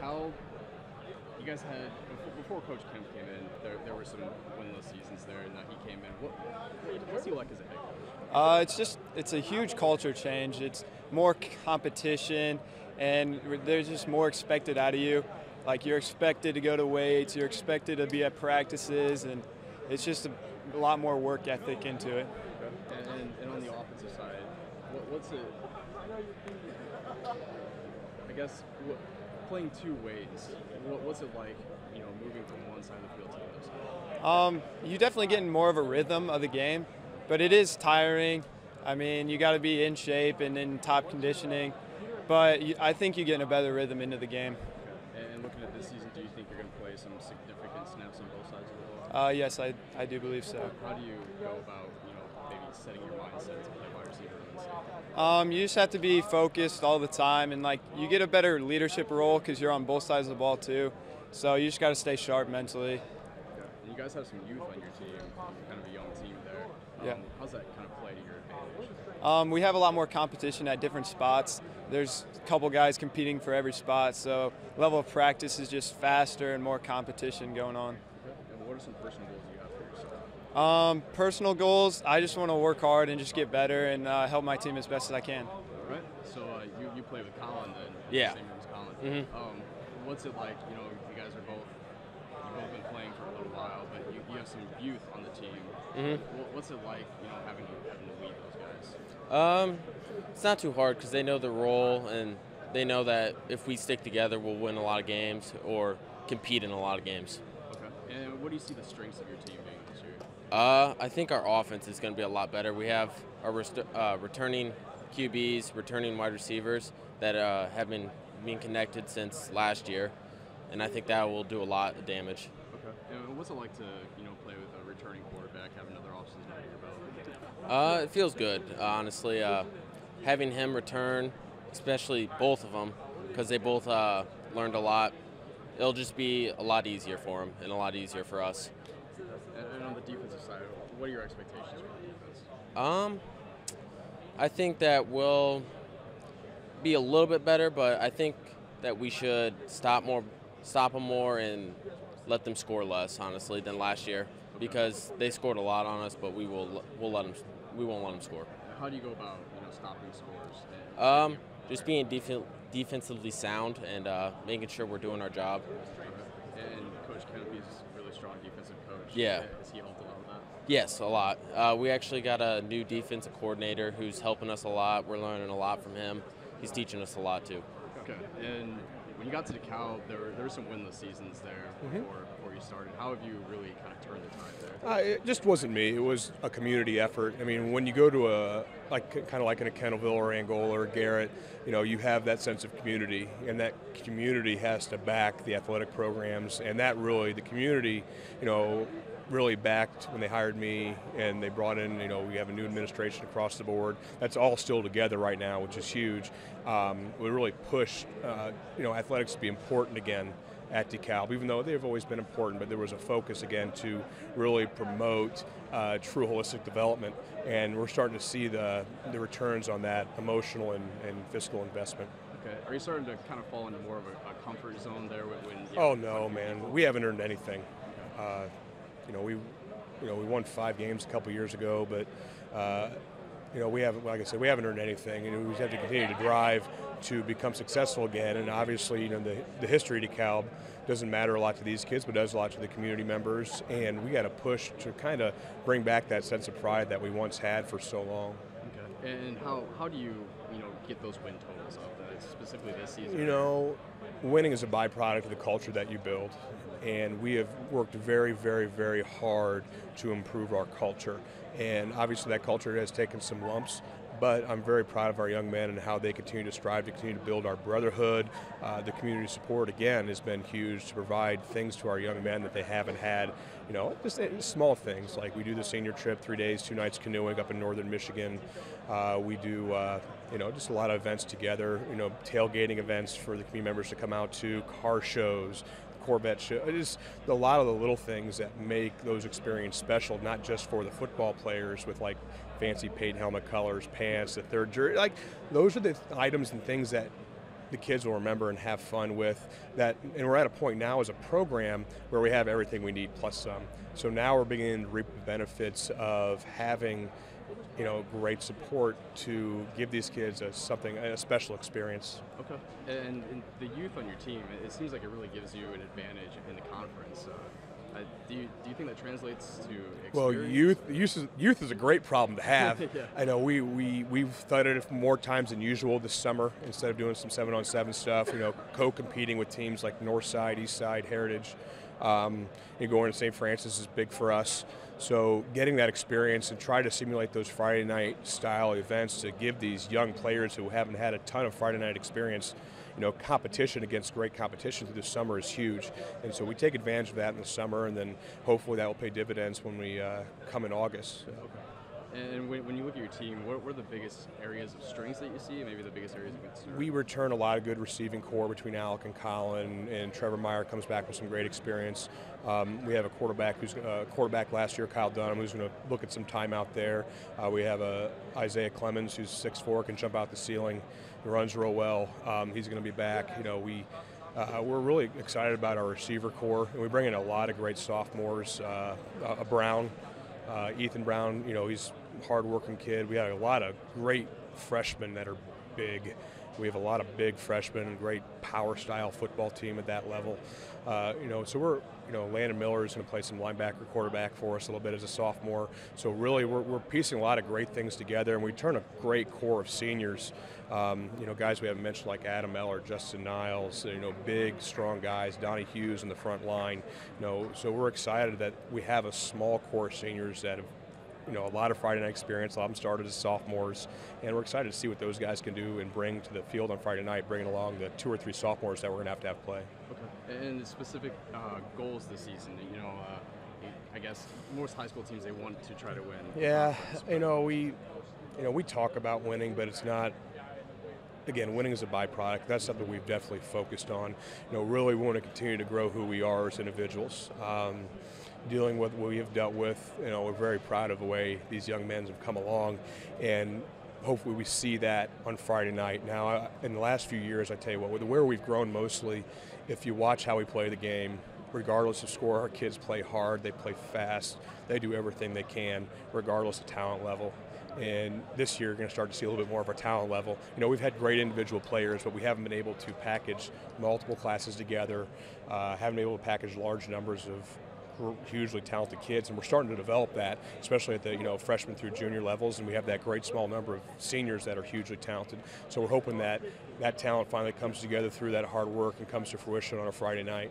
how you guys had before Coach Kempf came in, there were some winless seasons there, and now he came in. What's he like as a head coach? It's a huge culture change. It's more competition, and there's just more expected out of you. Like, you're expected to go to weights, you're expected to be at practices, and it's just a lot more work ethic into it. Okay. And on the offensive side, what's it? I guess playing two ways. What's it like? Moving from one side of the field to the other side. You definitely getting more of a rhythm of the game, but it is tiring. I mean, you got to be in shape and in top conditioning, but I think you get a better rhythm into the game. And looking at this season, do you think you're going to play some significant snaps on both sides of the ball? Yes, I do believe so. How do you go about, maybe setting your mindset to play wide receiver? You just have to be focused all the time, and you get a better leadership role because you're on both sides of the ball too. So you just got to stay sharp mentally. Okay. And you guys have some youth on your team, kind of a young team there. Yeah. How's that kind of play to your advantage? We have a lot more competition at different spots. There's a couple guys competing for every spot, so level of practice is just faster and more competition going on. Okay. And what are some personal goals you have for yourself? Personal goals, I just want to work hard and just get better and help my team as best as I can. All right. So you play with Colin then? Yeah. Same name as Colin. Mm-hmm. What's it like? You guys are you've both been playing for a little while, but you have some youth on the team. Mm-hmm. What's it like? Having to lead those guys? It's not too hard because they know their role and they know that if we stick together, we'll win a lot of games or compete in a lot of games. Okay. And what do you see the strengths of your team being this year? I think our offense is going to be a lot better. We have our returning QBs, returning wide receivers that have been being connected since last year, and I think that will do a lot of damage. Okay. And what's it like to play with a returning quarterback, have another offseason under your belt? It feels good, honestly. Having him return, especially both of them, because they both learned a lot, it'll just be a lot easier for him and a lot easier for us. And on the defensive side, what are your expectations for the defense? I think that we'll be a little bit better, but I think that we should stop them more, and let them score less, honestly, than last year, because they scored a lot on us, but we won't let them score. How do you go about stopping scores? Just being defensively sound and making sure we're doing our job. And Coach Kempf is a really strong defensive coach. Yeah. Has he helped a lot with that? Yes, a lot. We actually got a new defensive coordinator who's helping us a lot. We're learning a lot from him. He's teaching us a lot too. Okay. And when you got to DeKalb, there were some winless seasons there before you started. How have you really kind of turned the tide there? It just wasn't me. It was a community effort. I mean, when you go to kind of like in a Kennelville or Angola or Garrett, you have that sense of community, and that community has to back the athletic programs, and that really, the community, really backed when they hired me, and they brought in, we have a new administration across the board. That's all still together right now, which is huge. We really pushed, athletics to be important again at DeKalb, even though they've always been important, but there was a focus again to really promote true holistic development, and we're starting to see the returns on that emotional and fiscal investment. Okay. Are you starting to kind of fall into more of a comfort zone there when Oh no, man, we haven't earned anything. We won 5 games a couple years ago, but we haven't, like I said, we haven't earned anything, and we have to continue to drive to become successful again. And obviously, the history of DeKalb doesn't matter a lot to these kids, but does a lot to the community members. And we got to push to kind of bring back that sense of pride that we once had for so long. Okay. And how do you get those win totals up? Specifically this season. Winning is a byproduct of the culture that you build. And we have worked very, very, very hard to improve our culture. And obviously that culture has taken some lumps, but I'm very proud of our young men and how they continue to strive to continue to build our brotherhood. The community support, again, has been huge to provide things to our young men that they haven't had. Just small things, like we do the senior trip, 3 days, 2 nights canoeing up in northern Michigan. We do, just a lot of events together, tailgating events for the community members to come out to, car shows, Corvette show. Just a lot of the little things that make those experiences special, not just for the football players with like fancy paint helmet colors, pants, the third jersey. Like those are the items and things that the kids will remember and have fun with. That, and we're at a point now as a program where we have everything we need plus some. So now we're beginning to reap the benefits of having, great support to give these kids a special experience. Okay. And the youth on your team, it seems like it really gives you an advantage in the conference. Do you think that translates to experience? Well, youth is a great problem to have. Yeah. I know we've thought of it more times than usual this summer instead of doing some 7-on-7 stuff. Co-competing with teams like Northside, Eastside, Heritage. Going to St. Francis is big for us. So getting that experience and try to simulate those Friday night style events to give these young players who haven't had a ton of Friday night experience, competition against great competition through the summer is huge. And so we take advantage of that in the summer, and then hopefully that will pay dividends when we come in August. Okay. And when you look at your team, what are the biggest areas of strengths that you see, and maybe the biggest areas of concern? We return a lot of good receiving core between Alec and Colin, and Trevor Meyer comes back with some great experience. We have a quarterback last year, Kyle Dunham, who's going to look at some time out there. We have Isaiah Clemens, who's 6'4", can jump out the ceiling, runs real well. He's going to be back. We're really excited about our receiver core, and we bring in a lot of great sophomores. Ethan Brown, he's a hard-working kid. We have a lot of great freshmen that are big. We have a lot of big freshmen and great power-style football team at that level. So we're, Landon Miller is going to play some linebacker quarterback for us a little bit as a sophomore. So really we're piecing a lot of great things together, and we turn a great core of seniors. Guys we haven't mentioned like Adam Eller, Justin Niles, big, strong guys, Donnie Hughes in the front line. So we're excited that we have a small core of seniors that have a lot of Friday night experience. A lot of them started as sophomores, and we're excited to see what those guys can do and bring to the field on Friday night, bringing along the 2 or 3 sophomores that we're going to have play. Okay. And the specific goals this season, I guess most high school teams, they want to try to win. Yeah, we talk about winning, but it's not. Again, winning is a byproduct. That's something we've definitely focused on. Really we want to continue to grow who we are as individuals. Dealing with what we have dealt with, we're very proud of the way these young men have come along, and hopefully we see that on Friday night. Now, in the last few years, I tell you what, where we've grown mostly, if you watch how we play the game, regardless of score, our kids play hard, they play fast, they do everything they can, regardless of talent level. And this year, you're going to start to see a little bit more of our talent level. We've had great individual players, but we haven't been able to package multiple classes together, haven't been able to package large numbers of hugely talented kids, and we're starting to develop that, especially at the freshman through junior levels, and we have that great small number of seniors that are hugely talented. So we're hoping that talent finally comes together through that hard work and comes to fruition on a Friday night.